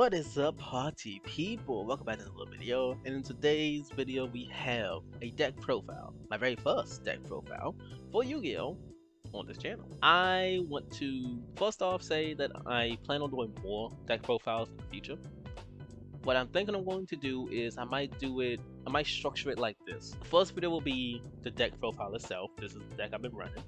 What is up, party people? Welcome back to another video. And in today's video, we have a deck profile, my very first deck profile for Yu-Gi-Oh! On this channel. I want to first off say that I plan on doing more deck profiles in the future. What I'm thinking I'm going to do is I might structure it like this. The first video will be the deck profile itself. This is the deck I've been running,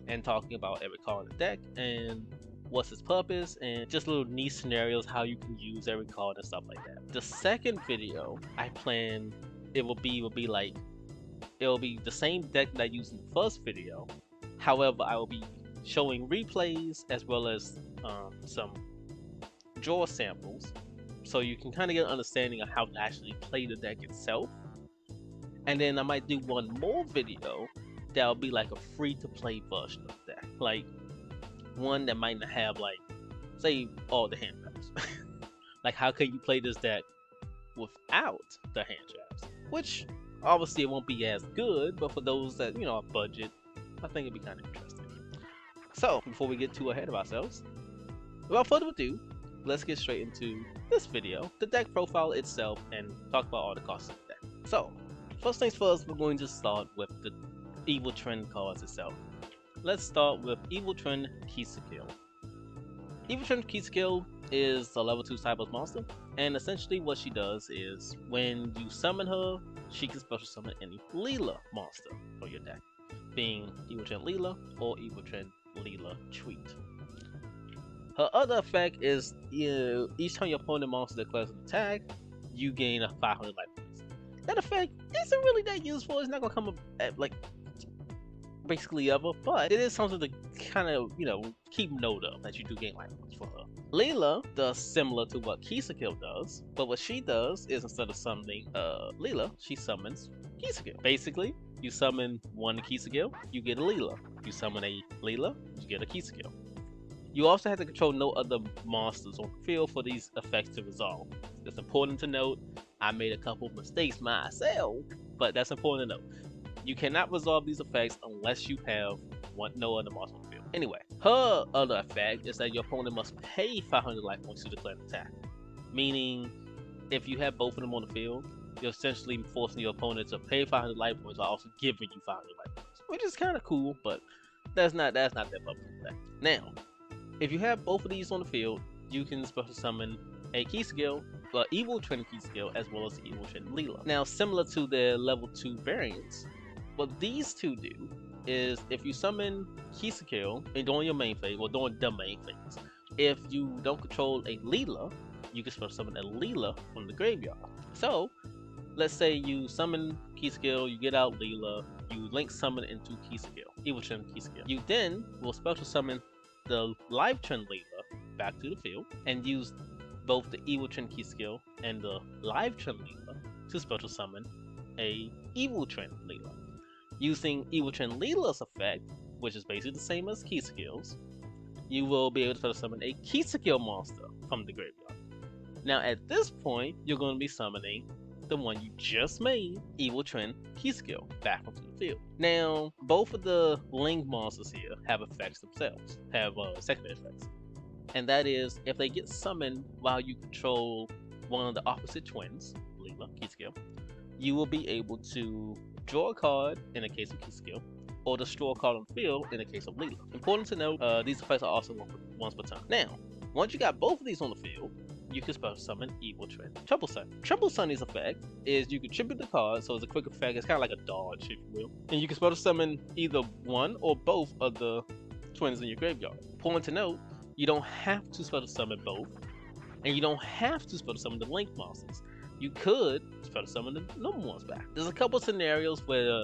and talking about every card in the deck and what's its purpose, and just little niche scenarios how you can use every card and stuff like that. The second video I plan it will be the same deck that I used in the first video. However, I will be showing replays as well as some draw samples, so you can kind of get an understanding of how to actually play the deck itself. And then I might do one more video that'll be like a free-to-play version of the deck, like one that might not have, like, say, all the hand traps. Like, how can you play this deck without the hand traps? Which obviously it won't be as good, but for those that, you know, are budget, I think it'd be kind of interesting. So before we get too ahead of ourselves, without further ado, let's get straight into this video, the deck profile itself, and talk about all the costs of the deck. So first things first, we're going to start with the Evil Trend cards itself. Let's start with Evil Trend Ki-sikil. Evil Trend Ki-sikil is a level 2 Cyber monster, and essentially what she does is when you summon her, she can special summon any Leela monster for your deck, being Evil Trend Leela or Evil Trend Leela Tweet. Her other effect is each time your opponent monster declares an attack, you gain a 500 life points. That effect isn't really that useful. It's not gonna come up at, like, basically ever, but it is something to kind of, you know, keep note of, that you do gain life points for her. Leela does similar to what Ki-sikil does, but what she does is instead of summoning Leela, she summons Ki-sikil. Basically, you summon one Ki-sikil, you get a Leela. You summon a Leela, you get a Ki-sikil. You also have to control no other monsters on the field for these effects to resolve. It's important to note, I made a couple of mistakes myself, but that's important to note. You cannot resolve these effects unless you have no other monster on the field. Anyway, her other effect is that your opponent must pay 500 life points to declare an attack. Meaning, if you have both of them on the field, you're essentially forcing your opponent to pay 500 life points while also giving you 500 life points, which is kind of cool, but that's not that powerful. Now, if you have both of these on the field, you can special summon a Ki-sikil, Evil Trend Ki-sikil, as well as the Evil Trend Leela. Now, similar to their level 2 variants, what these two do is if you summon Ki-sikil and during your main phase, or during the main phase, if you don't control a Leela, you can special summon a Leela from the graveyard. So, let's say you summon Ki-sikil, you get out Leela, you link summon into Ki-sikil, Evil Trend Ki-sikil. You then will special summon the Live Trend Leela back to the field and use both the Evil Trend Ki-sikil and the Live Trend Leela to special summon a Evil Trend Leela. Using Evil Trend Leela's effect, which is basically the same as Ki-sikil's, you will be able to special summon a Ki-sikil monster from the graveyard. Now at this point, you're going to be summoning the one you just made, Evil Trend Ki-sikil, back onto the field. Now, both of the Link monsters here have effects themselves, have secondary effects. And that is, if they get summoned while you control one of the opposite twins, Leela, Ki-sikil, you will be able to draw a card in the case of Ki-sikil, or destroy a card on the field in the case of Leela. Important to note, these effects are also once per turn. Now, once you got both of these on the field, you can special summon Evil Trend Triple Sun. Triple Sunny's effect is you can tribute the card, so it's a quick effect. It's kind of like a dodge, if you will. And you can special summon either one or both of the twins in your graveyard. Important to note, you don't have to special summon both, and you don't have to special summon the Link monsters. You could special summon the normal ones back. There's a couple scenarios where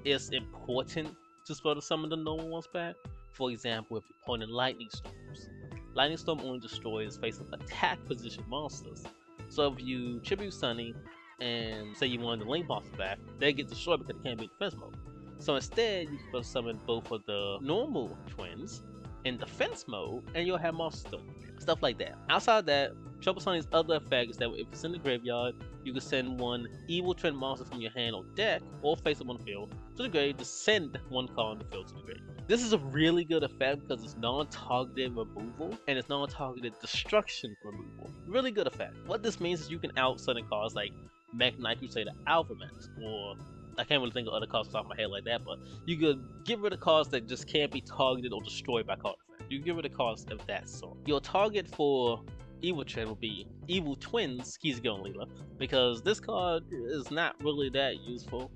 it's important to special summon the normal ones back. For example, if you're opponent Lightning Storms. Lightning Storm only destroys face-up attack position monsters. So if you tribute Sunny and say you want the Link monster back, they get destroyed because they can't be in defense mode. So instead, you can special summon both of the normal twins in defense mode, and you'll have monsters still. Stuff like that. Outside that, Triple Sunny's other effect is that if it's in the graveyard, you can send one Evil Trend monster from your hand or deck, or face up on the field, to the grave to send one card on the field to the grave. This is a really good effect because it's non-targeted removal and it's non-targeted destruction removal. Really good effect. What this means is you can out certain cards like Mech Knight Crusader Alpha-Max, or I can't really think of other cards off my head like that, but you could get rid of cards that just can't be targeted or destroyed by card effect. You can get rid of cards of that sort. Your target for Evil Trend will be Evil Twins, Ki-sikil and leyyme, because this card is not really that useful.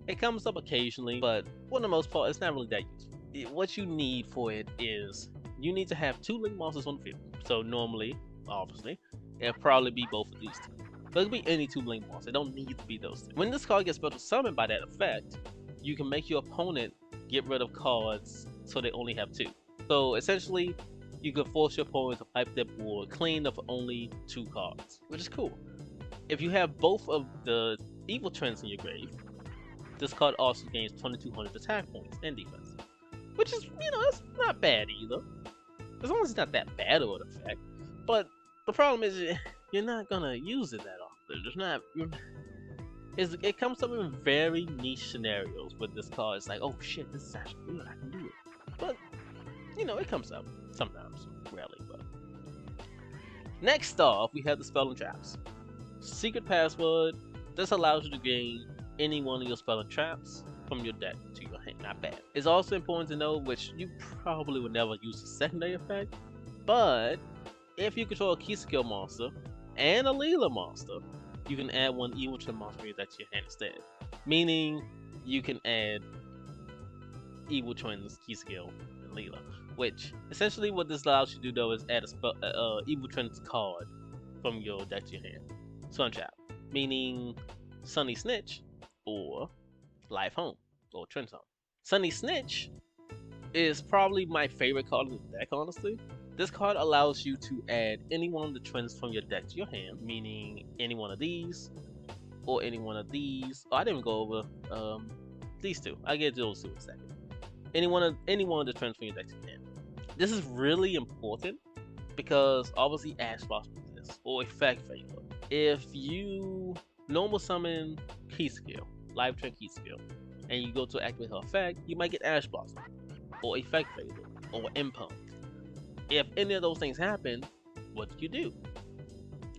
It comes up occasionally, but for the most part, it's not really that useful. What you need for it is you need to have 2 link monsters on the field. So normally, obviously, it'll probably be both of these two. But it could be any 2 link monsters. It don't need to be those two. When this card gets special summoned by that effect, you can make your opponent get rid of cards so they only have 2. So essentially, you can force your opponent to wipe their board clean of only 2 cards, which is cool. If you have both of the Evil Trends in your grave, this card also gains 2200 attack points and defense. Which is, it's not bad either. As long as it's not that bad of an effect. But the problem is, you're not gonna use it that often. There's not. It comes up in very niche scenarios with this card. It's like, oh shit, this is actually good. I can do it. But it comes up sometimes, rarely. But next off, we have the spell and traps. Secret password. This allows you to gain any one of your spell and traps from your deck to your hand. Not bad. It's also important to know, which you probably would never use the secondary effect, but if you control a Ki-sikil monster and a leyyme monster, you can add 1 Evil Twin monster to your hand instead. Meaning you can add Evil Twins, Ki-sikil, and leyyme. Which essentially what this allows you to do though is add a Evil Twins card from your deck to your hand. Sun Trap, meaning Sunny Snitch or Live Home or Trend Home. Sunny Snitch is probably my favorite card in the deck, honestly. This card allows you to add any one of the trends from your deck to your hand, meaning any one of these or any one of these. Oh, I didn't even go over these two. I'll get to those two in a second. Any one of the trends from your deck to your hand. This is really important because obviously Ash Boss with this or Effect Favor. If you normal summon Ki-sikil, Live Trend Ki-sikil, and you go to activate her effect, you might get Ash Blossom, or Effect Favor, or Impound. If any of those things happen, what do you do?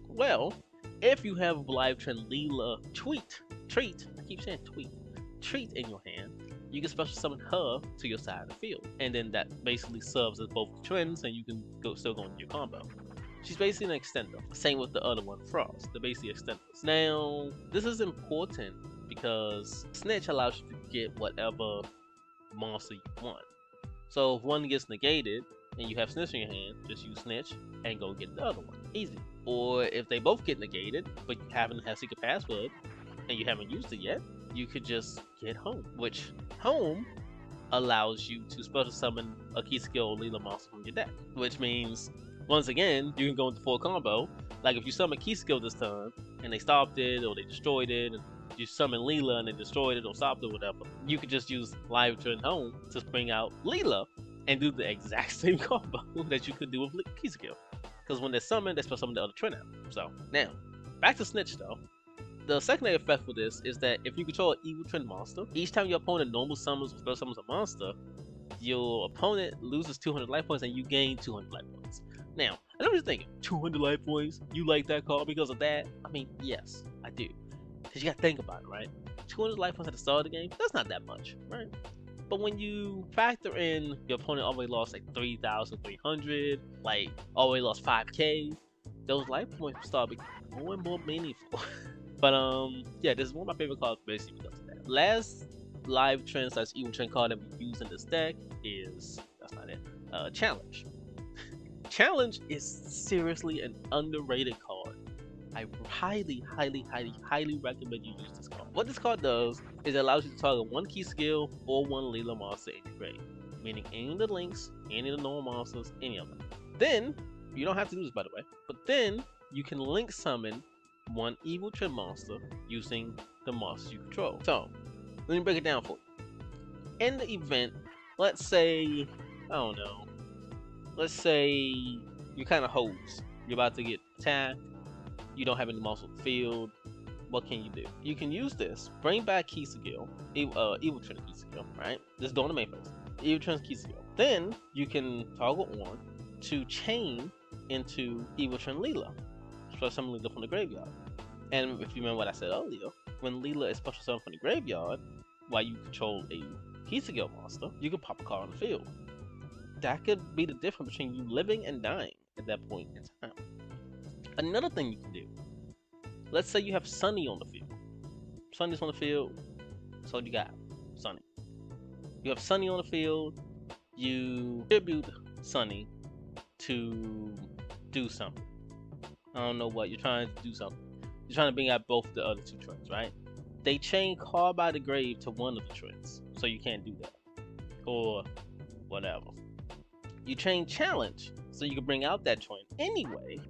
Well, if you have Live Trend leyyme treat in your hand, you can special summon her to your side of the field, and then that basically serves as both trends, and you can still go into your combo. She's basically an extender. Same with the other one, Frost. They're basically extenders. Now, this is important because Snitch allows you to get whatever monster you want. So if one gets negated and you have Snitch in your hand, just use Snitch and go get the other one. Easy. Or if they both get negated, but you haven't had Secret Password and you haven't used it yet, you could just get Home, which Home allows you to special summon a Ki-sikil or leyyme monster from your deck, which means once again, you can go into full combo. Like if you summon Ki-sikil this time, and they stopped it, or they destroyed it, and you summon leyyme and they destroyed it or stopped it or whatever, you could just use Live Trend Home to bring out leyyme and do the exact same combo that you could do with Ki-sikil. Because when they're summoned, they special summon the other trend out. So, now, back to Snitch though. The secondary effect for this is that if you control an Evil Trend monster, each time your opponent normal summons or special summons a monster, your opponent loses 200 life points and you gain 200 life points. Now, I know what you're thinking, 200 life points? You like that card because of that? I mean, yes, I do. Because you gotta think about it, right? 200 life points at the start of the game, that's not that much, right? But when you factor in your opponent already lost like 3,300, like already lost 5k, those life points start becoming more and more meaningful. But yeah, this is one of my favorite cards basically because of that. Last Live Trend / Evil Trend card that we use in this deck is, that's not it, Challenge. Challenge is seriously an underrated card. I highly recommend you use this card. What this card does is it allows you to target 1 Ki-sikil or 1 leyyme monster in your grave, meaning any of the links, any of the normal monsters, any of them. Then, you don't have to do this by the way, but then you can link summon 1 Evil Trend monster using the monsters you control. So, let me break it down for you. In the event, let's say, I don't know, let's say you're kind of hosed. You're about to get attacked. You don't have any monsters on the field. What can you do? You can use this. Bring back Ki-sikil, Evil Trend Ki-sikil, right? This is doing the main phase. Evil Trend's Ki-sikil. Then you can toggle on to chain into Evil Trend Leela. Special summon Leela from the graveyard. And if you remember what I said earlier, when Leela is special summoned from the graveyard, while you control a Ki-sikil monster, you can pop a card on the field. That could be the difference between you living and dying at that point in time. Another thing you can do, let's say you have Sunny on the field. Sunny's on the field, so you got Sunny. You have Sunny on the field, you tribute Sunny to do something. I don't know what, you're trying to do something. You're trying to bring out both the other two trends, right? They chain Call by the Grave to one of the trends, so you can't do that. Or whatever. You chain Challenge, so you can bring out that trend anyway.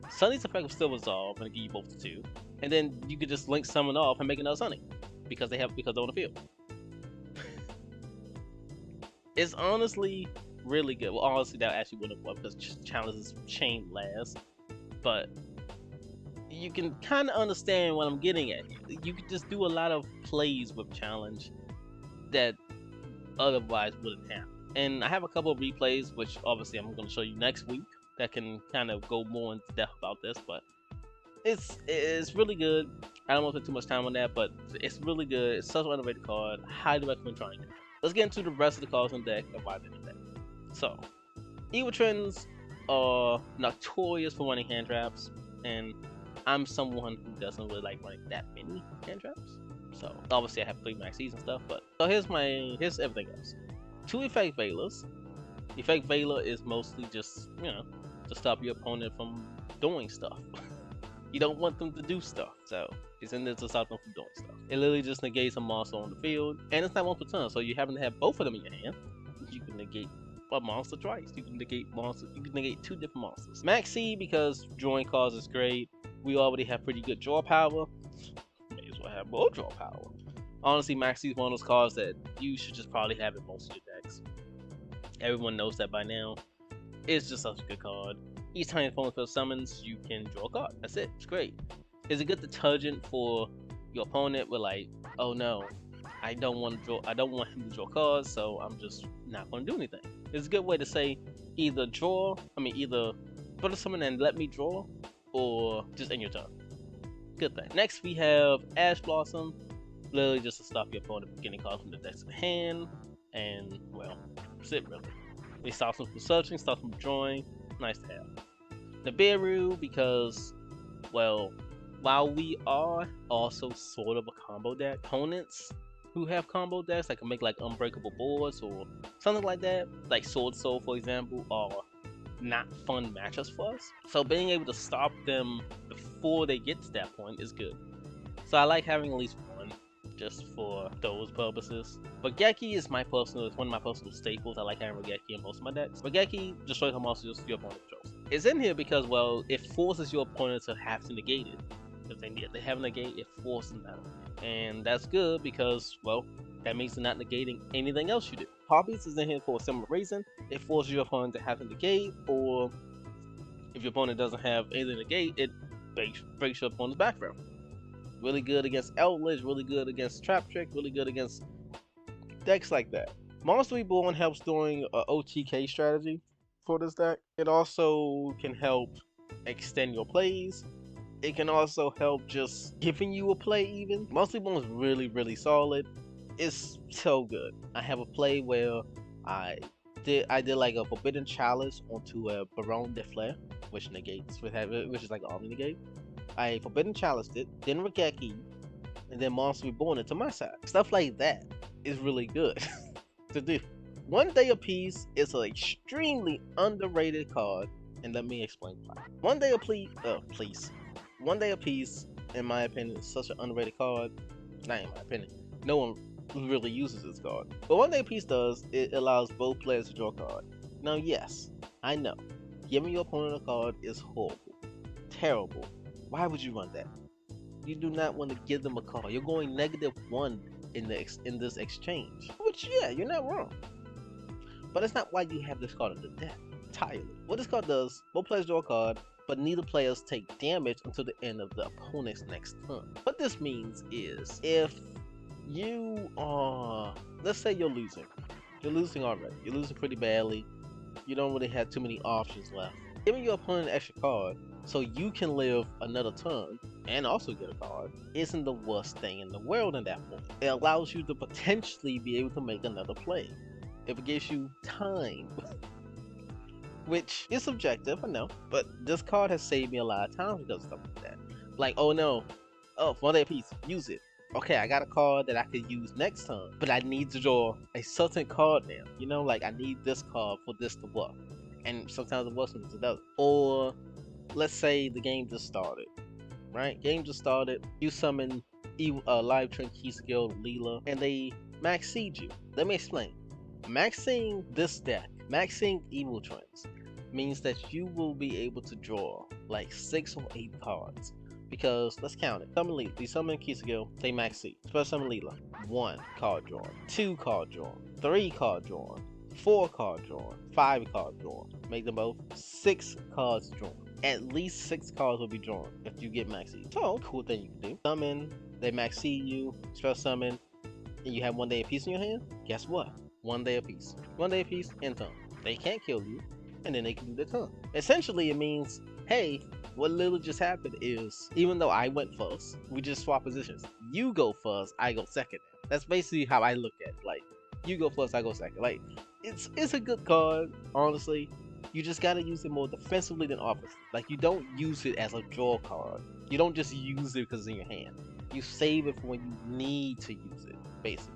Sunny's effect will still resolve and give you both the two. And then you could just link summon off and make another Sunny. Because they're on the field. It's honestly really good. Well, honestly, that actually wouldn't work because Challenge is chain last. But you can kind of understand what I'm getting at. You could just do a lot of plays with Challenge that otherwise wouldn't happen. And I have a couple of replays, which obviously I'm going to show you next week, that can kind of go more into depth about this. But it's really good. I don't want to spend too much time on that, but it's really good. It's such an underrated card. I highly recommend trying it. Let's get into the rest of the cards in the deck and why they're in the deck. So, Evil Trends are notorious for running hand traps, and I'm someone who doesn't really like running that many hand traps. So, obviously I have 3 maxes and stuff, but so here's everything else. 2 Effect Veilers. Effect Veiler is mostly just, to stop your opponent from doing stuff. You don't want them to do stuff, so it's in there to stop them from doing stuff. It literally just negates a monster on the field, and it's not one per turn, so you happen to have both of them in your hand. You can negate a monster twice. You can negate 2 different monsters. Maxi, because drawing cards is great. We already have pretty good draw power. May as well have more draw power. Honestly, Maxi is one of those cards that you should just probably have in most of your decks. Everyone knows that by now. It's just such a good card. Each time your opponent summons, you can draw a card. That's it. It's great. Is a good detergent for your opponent with like, oh no, I don't want him to draw cards, so I'm just not going to do anything. It's a good way to say either put a summon and let me draw, or just end your turn. Good thing. Next we have Ash Blossom. Literally just to stop your opponent from getting cards from the deck to the hand, and well, that's it really. It stops them from searching, stops them from drawing. Nice to have. Nibiru, because, well, while we are also sort of a combo deck, opponents who have combo decks that can make like unbreakable boards or something like that, like Sword Soul for example, are not fun matchups for us. So being able to stop them before they get to that point is good. So I like having at least one just for those purposes. But Geki is one of my personal staples. I like having Regeki in most of my decks. Regeki destroys a monster just your opponent controls. It's in here because, well, it forces your opponent to have to negate it. If they have a negate, it forces them out. And that's good because, well, that means they're not negating anything else you do. Harpies is in here for a similar reason. It forces your opponent to have to negate, or if your opponent doesn't have anything to negate, it breaks your opponent's back row. Really good against Eldritch, really good against Trap Trick, really good against decks like that. Monster Reborn helps during an OTK strategy for this deck. It also can help extend your plays. It can also help just giving you a play even. Monster Reborn is really, really solid. It's so good. I have a play where I did like a Forbidden Chalice onto a Baron de Flare, which is like an Omni Negate. I Forbidden Chaliced it, then Regeki, and then Monster Reborn it to my side. Stuff like that is really good to do. One Day of Peace is an extremely underrated card, and let me explain why. One Day of Peace, in my opinion, is such an underrated card. Not in my opinion. No one really uses this card. But One Day of Peace does, it allows both players to draw a card. Now yes, I know, giving your opponent a card is horrible. Terrible. Why would you run that? You do not want to give them a card. You're going -1 in this exchange. Which, yeah, you're not wrong. But that's not why you have this card in the deck entirely. What this card does, both players draw a card, but neither players take damage until the end of the opponent's next turn. What this means is, if you are, let's say you're losing, You're losing already. You're losing pretty badly. You don't really have too many options left. Giving your opponent an extra card so you can live another turn and also get a card isn't the worst thing in the world at that point. It allows you to potentially be able to make another play. If it gives you time, which is subjective, I know, but this card has saved me a lot of times because of stuff like that. Like, oh no, oh, 1 day apiece, use it. Okay, I got a card that I could use next time, but I need to draw a certain card now. You know, like I need this card for this to work. And sometimes it works, sometimes it doesn't. Or let's say the game just started, right? Game just started, you summon live train Ki-sikil, Leela, and they max seed you. Let me explain. Maxing this deck, maxing Evil Trends, means that you will be able to draw like 6 or 8 cards. Because let's count it. Summon Leela. You summon Ki-sikil, they max seed. Special summon Leela. 1 card drawn, 2 card drawn, 3 card drawn, 4 card drawn, 5 card drawn. Make them both 6 cards drawn. At least 6 cards will be drawn if you get max seed. So, cool thing you can do. Summon, they max seed you, special summon, and you have 1 day apiece in your hand. Guess what? 1 day apiece. 1 day apiece, end turn. They can't kill you, and then they can do their turn. Essentially, it means, hey, what literally just happened is, even though I went first, we just swap positions. You go first, I go second. That's basically how I look at it. Like, you go first, I go second. Like, it's a good card, honestly. You just gotta use it more defensively than offensively. Like, you don't use it as a draw card. You don't just use it because it's in your hand. You save it for when you need to use it, basically.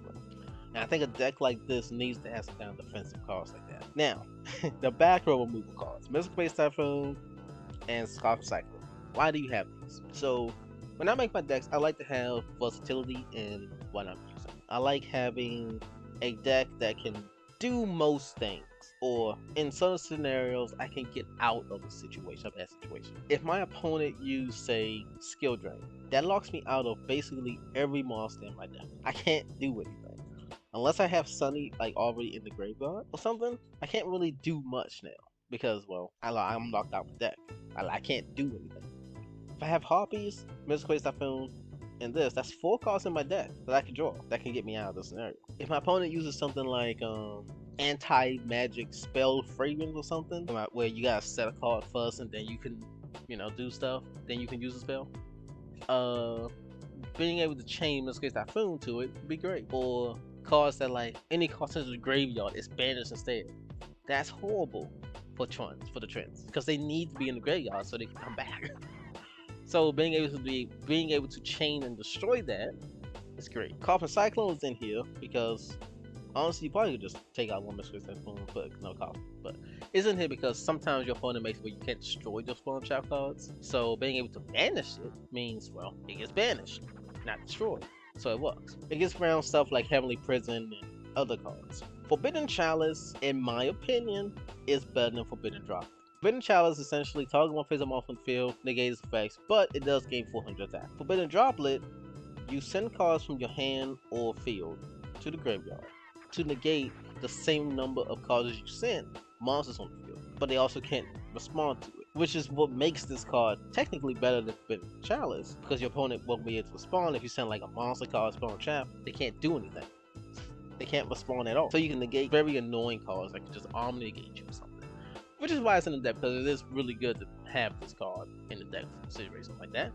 And I think a deck like this needs to have some kind of defensive cards like that. Now, the back row removal cards. Mystical Base Typhoon and Ki-sikil. Why do you have these? So, when I make my decks, I like to have versatility in what I'm using. I like having a deck that can do most things, or in some scenarios, I can get out of a situation, a bad situation. If my opponent used, say, Skill Drain, that locks me out of basically every monster in my deck. I can't do anything. Unless I have Sunny like already in the graveyard or something, I can't really do much now because, well, I'm locked out my deck. I can't do anything. If I have Harpies, Mystical Base Typhoon, and this, that's 4 cards in my deck that I can draw that can get me out of the scenario. If my opponent uses something like anti-magic spell fragrance or something, where you gotta set a card first and then you can, do stuff, then you can use a spell. Being able to chain Mystical Base Typhoon to it would be great. Or cards that like any card sent to the graveyard is banished instead. That's horrible for the trends, because they need to be in the graveyard so they can come back. So being able to chain and destroy that is great. Coffin Cyclone is in here because honestly, you probably could just take out one Mystical Base Typhoon and put no Coffin, but it's in here because sometimes your opponent makes it where you can't destroy those Spawn Trap cards. So being able to banish it means, well, it gets banished, not destroyed. So it works. It gets around stuff like Heavenly Prison and other cards. Forbidden Chalice, in my opinion, is better than Forbidden Droplet. Forbidden Chalice essentially target one face of off on the field, negates effects, but it does gain 400 attack. Forbidden Droplet, you send cards from your hand or field to the graveyard to negate the same number of cards as you send monsters on the field, but they also can't respond to it, which is what makes this card technically better than Forbidden Chalice, because your opponent won't be able to respond. If you send like a monster card, Spawn Trap, they can't do anything. They can't respond at all. So you can negate very annoying cards that can just Omni negate you or something. Which is why it's in the deck, because it is really good to have this card in the deck for situations like that.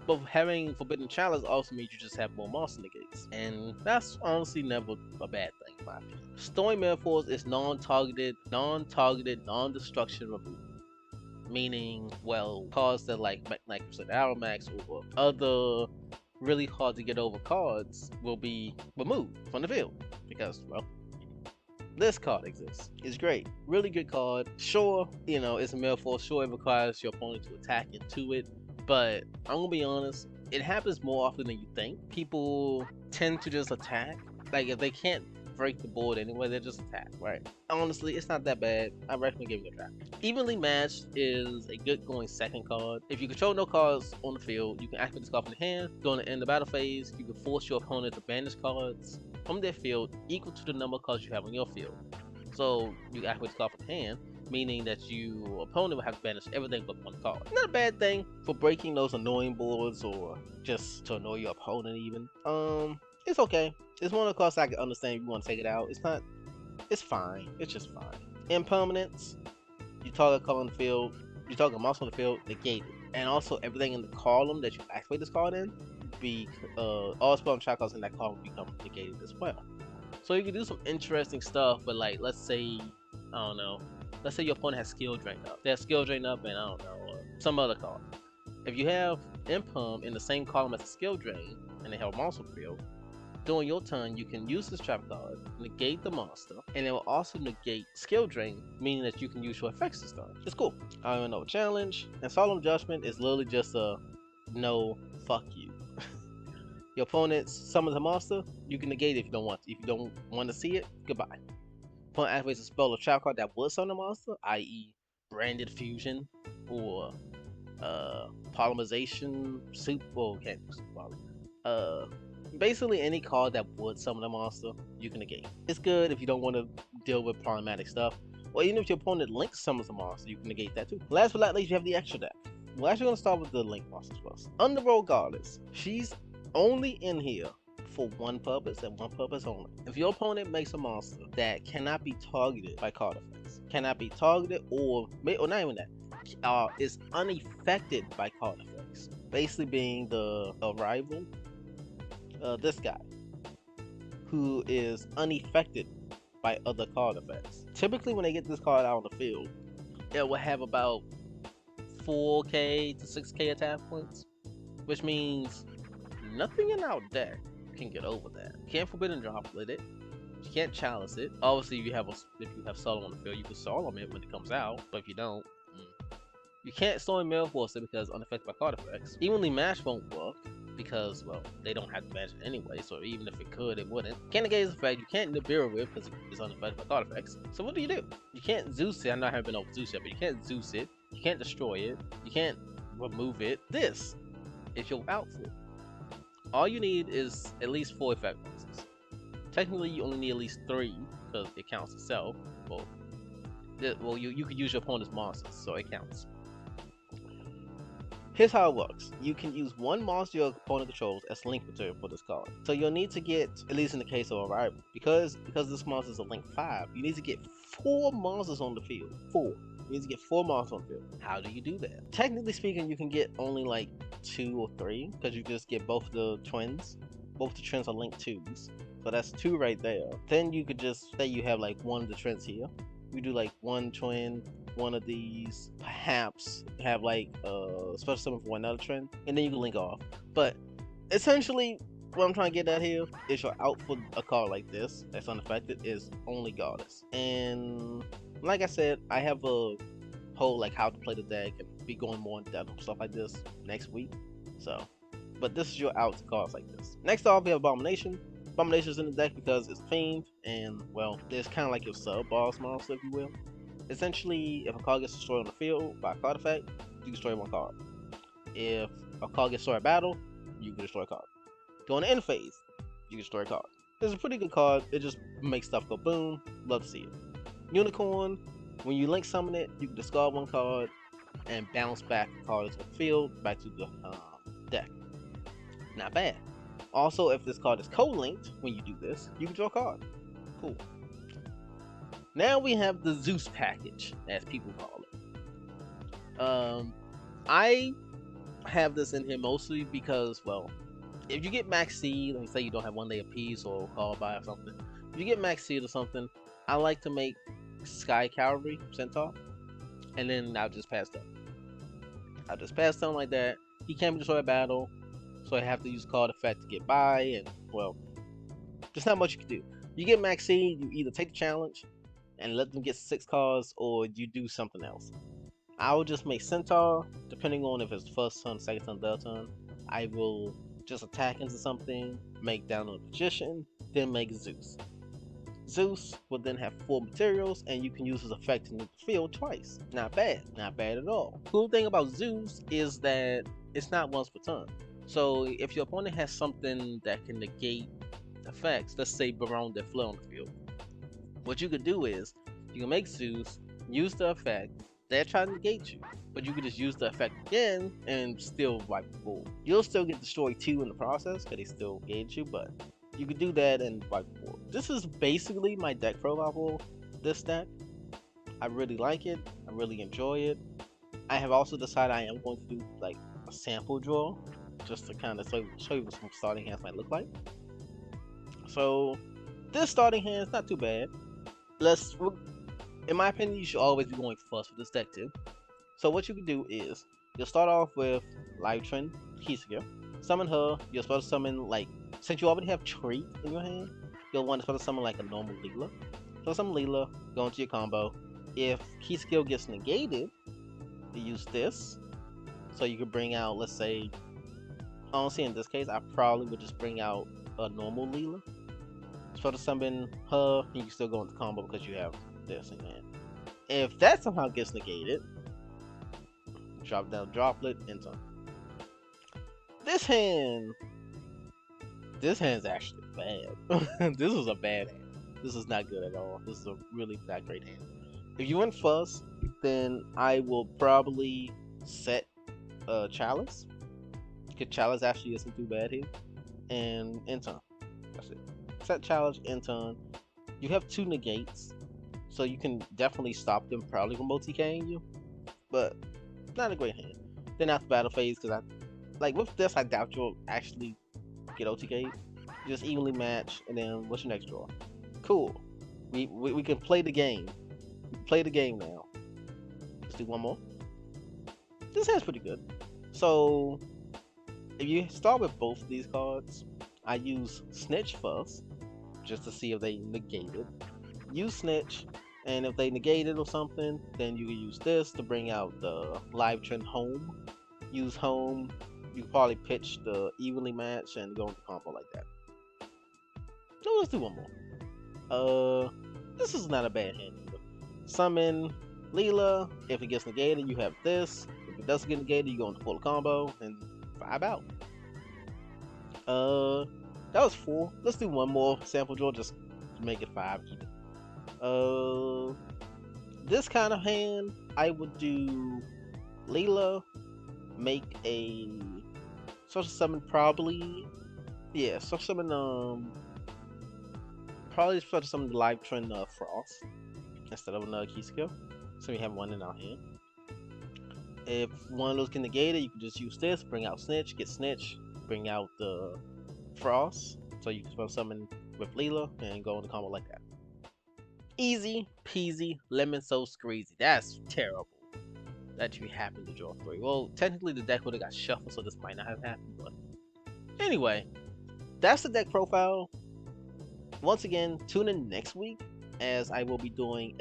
But having Forbidden Chalice also means you just have more monster negates, and that's honestly never a bad thing in my opinion. Storing Metaphors is non-targeted, non-destruction removal. Meaning, well, cards that like Magnificent Aromax or other really hard to get over cards will be removed from the field because, well, this card exists. It's great. Really good card. Sure, it's a metaphor. Sure, it requires your opponent to attack into it. But I'm gonna be honest, it happens more often than you think. People tend to just attack. Like, if they can't break the board anyway, they just attack, right? Honestly, it's not that bad. I recommend giving it a try. Evenly Matched is a good going second card. If you control no cards on the field, you can activate this card from the hand. During the end of the battle phase, you can force your opponent to banish cards from their field equal to the number of cards you have on your field. So you can activate this card from the hand, meaning that your opponent will have to banish everything but one card. Not a bad thing for breaking those annoying boards or just to annoy your opponent even. It's okay. It's one of the cards I can understand if you want to take it out. It's not It's fine. It's just fine. Impermanence, you target a card on the field, you target a monster on the field, negate it. And also everything in the column that you activate this card in, all spell and trap cards in that column become negated as well. So you can do some interesting stuff, but like let's say, I don't know, let's say your opponent has skill drain up. They have skill drain up and I don't know, some other card. If you have Impum in the same column as a skill drain and they have a monster field, during your turn you can use this trap card, negate the monster, and it will also negate skill drain, meaning that you can use your effects this turn. It's cool. I don't even know challenge, and Solemn Judgment is literally just a no, fuck you. Your opponent summons a monster, you can negate it if you don't want to. If you don't want to see it, goodbye. Opponent activates a spell or trap card that would summon a monster, i.e. Branded Fusion or Polymerization, Soup, well, can't use basically any card that would summon a monster, you can negate. It's good if you don't want to deal with problematic stuff, or even if your opponent Link summons a monster, you can negate that too. Last but not least, you have the extra deck. We're actually going to start with the Link monsters first. Underworld Goddess. She's only in here for one purpose and one purpose only. If your opponent makes a monster that cannot be targeted by card effects, cannot be targeted or not even that, is unaffected by card effects, basically being the Arrival, this guy, who is unaffected by other card effects. Typically when they get this card out on the field, it will have about 4k to 6k attack points, which means nothing in our deck can get over that. You can't Forbidden Droplet it. You can't Chalice it. Obviously, if you have Solo on the field, you can Solemn it when it comes out. But if you don't, you can't Storm Mail Force it because unaffected by card effects. Evenly Match won't work because, well, they don't have to match it anyway. So even if it could, it wouldn't. Can't negate its effect. You can't Nibiru it because it's unaffected by card effects. So what do? You can't Zeus it. I know I haven't been over Zeus yet, but you can't Zeus it. You can't destroy it. You can't remove it. This is your outfit. All you need is at least 4 effect monsters. Technically, you only need at least 3 because it counts itself. Well, you could use your opponent's monsters, so it counts. Here's how it works. You can use one monster your opponent controls as link material for this card. So you'll need to get, at least in the case of Arrival, because this monster is a link 5, you need to get 4 monsters on the field. 4. You need to get 4 monsters on the field. How do you do that? Technically speaking, you can get only like 2 or 3, because you just get both the twins. Both the twins are link 2s. So that's 2 right there. Then you could just say you have like one of the twins here. You do like one twin, one of these, perhaps have like a special summon for another twin, and then you can link off. But essentially, what I'm trying to get at here is your out for a card like this that's unaffected is only Goddess. And like I said, I have a whole like how to play the deck and be going more in depth and stuff like this next week. So, but this is your out to cards like this. Next off, we have Abomination. Abomination's in the deck because it's Fiend, and well, it's kind of like your sub-boss monster, if you will. Essentially, if a card gets destroyed on the field by a card effect, you destroy one card. If a card gets destroyed in battle, you can destroy a card. Go in the end phase, you can destroy a card. It's a pretty good card, it just makes stuff go boom, love to see it. Unicorn, when you link summon it, you can discard one card and bounce back the card into the field, back to the deck. Not bad. Also, if this card is co-linked, when you do this, you can draw a card. Cool. Now we have the Zeus package, as people call it. I have this in here mostly because, well, if you get Max Seed, let me say you don't have one day apiece or call by or something. If you get Max Seed or something, I like to make Sky Cavalry Centaur, and then I'll just pass them. I'll just pass them like that. He can't be destroyed by battle, so I have to use card effect to get by, and well, there's not much you can do. You get Max Seed, you either take the challenge and let them get 6 cards, or you do something else. I will just make Centaur, depending on if it's first turn, second turn, third turn. I will just attack into something, make down a Magician, then make Zeus. Zeus will then have 4 materials, and you can use his effect in the field twice. Not bad, not bad at all. Cool thing about Zeus is that it's not once per turn. So if your opponent has something that can negate effects, let's say Baron de Fleur on the field, what you could do is you can make Zeus, use the effect, they're trying to negate you, but you could just use the effect again and still wipe the board. You'll still get destroyed too in the process because they still engage you, but You could do that and wipe the board. This is basically my deck profile for this deck. I really like it. I really enjoy it. I have also decided I am going to do like a sample draw just to kind of show you what some starting hands might look like. So this starting hand is not too bad. In my opinion, you should always be going first with this deck too. So what you can do is you'll start off with leyyme Ki-sikil. Summon her. You're supposed to summon like, since you already have trait in your hand, you'll want to supposed to summon like a normal leyyme. So summon leyyme, go into your combo. If Ki-sikil gets negated, you use this. So you could bring out, let's say, honestly in this case, I probably would just bring out a normal leyyme. So to summon her, you can still go into combo because you have this in hand. If that somehow gets negated, drop down droplet, enter. This hand's actually bad. This is a bad hand. This is not good at all. This is a really not great hand. If you went first, then I will probably set Chalice. Because Chalice actually isn't too bad here. And end turn. That's it. Set Chalice, end turn. You have 2 negates. So you can definitely stop them probably from multi-K'ing you. But not a great hand. Then after battle phase, because with this, I doubt you'll actually get OTK'd. Just evenly match, and then what's your next draw? Cool. We can play the game. Play the game now. Let's do one more. This hand's pretty good. So if you start with both of these cards, I use Snitch first, just to see if they negate it. Use Snitch, and if they negate it or something, then you can use this to bring out the leyyme Home. Use Home. You can probably pitch the evenly match and go into combo like that. So let's do one more. This is not a bad hand either. Summon leyyme. If it gets negated, you have this. If it doesn't get negated, you go into full combo and 5 out. That was 4. Let's do one more sample draw just to make it 5 even. This kind of hand, I would do leyyme, make a social summon probably. Yeah, social summon probably social summon the leyyme Frost instead of another Ki-sikil. So we have one in our hand. If one of those can negate it, you can just use this, bring out Snitch, get Snitch, bring out the Frost. So you can spell summon with leyyme and go into combo like that. Easy peasy, lemon so squeezy. That's terrible that you happen to draw 3. Well, technically the deck would have got shuffled, so this might not have happened, but anyway, that's the deck profile. Once again, tune in next week as I will be doing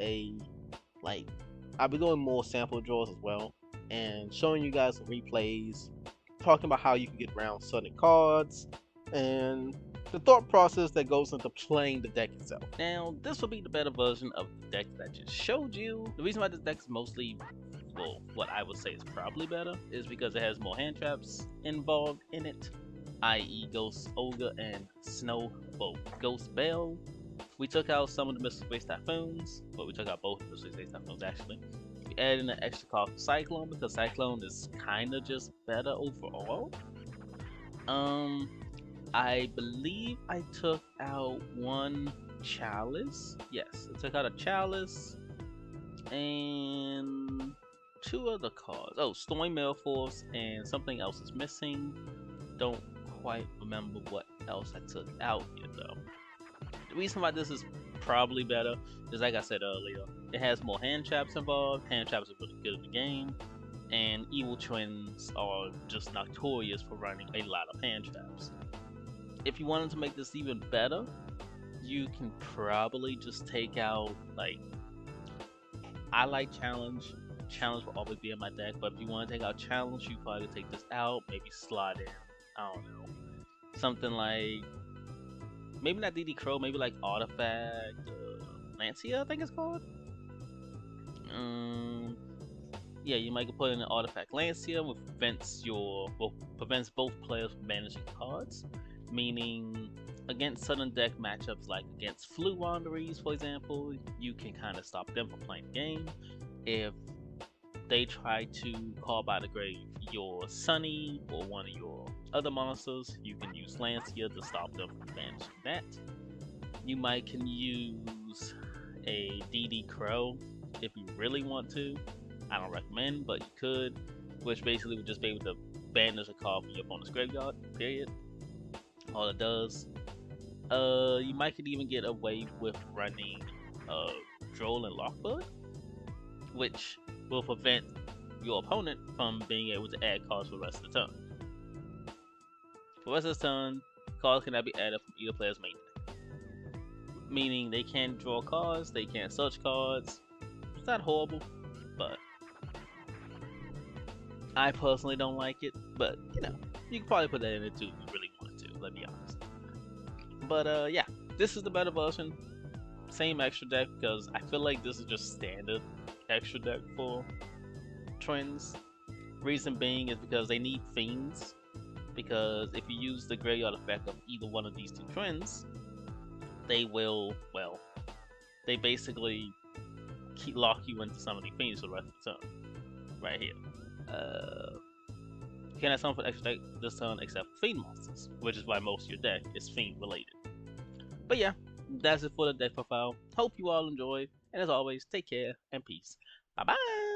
I'll be doing more sample draws as well and showing you guys some replays, talking about how you can get around certain cards and the thought process that goes into playing the deck itself. Now, this will be the better version of the deck that I just showed you. The reason why this deck is mostly, well, what I would say is probably better, is because it has more hand traps involved in it, i.e. Ghost Ogre and Snow Bolt. Ghost Bell, we took out some of the Mystic Space Typhoons, but we took out both of the Mystic Space Typhoons actually. We added in an extra card for Cyclone because Cyclone is kinda just better overall. I believe I took out 1 Chalice. Yes, I took out a Chalice and 2 other cards. Oh, Storm Mail Force and something else is missing. Don't quite remember what else I took out here though. The reason why this is probably better is, like I said earlier, it has more hand traps involved. Hand traps are really good in the game, and Evil Twins are just notorious for running a lot of hand traps. If you wanted to make this even better, you can probably just take out, I like Challenge. Challenge will always be in my deck, but if you want to take out Challenge, you probably take this out, maybe slot in, I don't know, something like, maybe not DD Crow, maybe like Artifact, Lancia, I think it's called. Yeah, you might put in an Artifact Lancia, which prevents both players from managing cards. Meaning, against certain deck matchups, like against Flu Wanderers, for example, you can kind of stop them from playing the game. If they try to call by the grave your Sunny or one of your other monsters, you can use Lancia to stop them from banishing that. You might can use a DD Crow if you really want to. I don't recommend, but you could, which basically would just be able to banish a card from your opponent's graveyard, period. All it does. You might could even get away with running Droll and Lockbird, which will prevent your opponent from being able to add cards for the rest of the turn. For the rest of the turn, cards cannot be added from either player's main deck. Meaning they can't draw cards, they can't search cards. It's not horrible, but I personally don't like it. But you know, you can probably put that in it too if you really wanted to, let's be honest. But yeah, this is the better version. Same extra deck, because I feel like this is just standard extra deck for Trends. Reason being is because they need Fiends. Because if you use the graveyard effect of either one of these two Trends, they will, well, they basically lock you into some of the Fiends for the rest of the turn. Right here. You cannot summon for extra deck this turn except for Fiend monsters, which is why most of your deck is Fiend related. But yeah, that's it for the deck profile. Hope you all enjoyed, and as always, take care and peace. Bye bye!